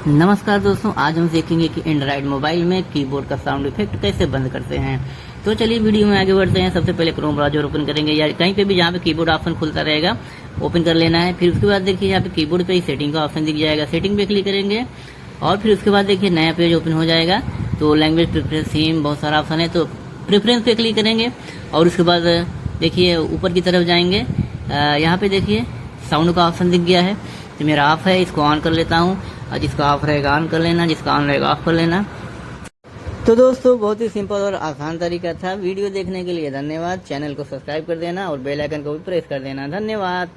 नमस्कार दोस्तों, आज हम सीखेंगे कि एंड्रॉइड मोबाइल में कीबोर्ड का साउंड इफेक्ट कैसे बंद करते हैं। तो चलिए वीडियो में आगे बढ़ते हैं। सबसे पहले क्रोम ब्राउजर ओपन करेंगे या कहीं पे भी जहाँ पे कीबोर्ड ऑप्शन खुलता रहेगा ओपन कर लेना है। फिर उसके बाद देखिए यहाँ पे कीबोर्ड पे ही सेटिंग का ऑप्शन दिख जाएगा, सेटिंग पे क्लिक करेंगे और फिर उसके बाद देखिए नया पेज ओपन हो जाएगा। तो लैंग्वेज प्रेफरेंस, थीम, बहुत सारा ऑप्शन है, तो प्रेफरेंस पे क्लिक करेंगे और उसके बाद देखिए ऊपर की तरफ जाएंगे। यहाँ पे देखिए साउंड का ऑप्शन दिख गया है, तो मेरा ऑफ है, इसको ऑन कर लेता हूँ और जिसका ऑफ रहेगा ऑन कर लेना, जिसका ऑन रहेगा ऑफ कर लेना। तो दोस्तों बहुत ही सिंपल और आसान तरीका था। वीडियो देखने के लिए धन्यवाद। चैनल को सब्सक्राइब कर देना और बेल आइकन को भी प्रेस कर देना। धन्यवाद।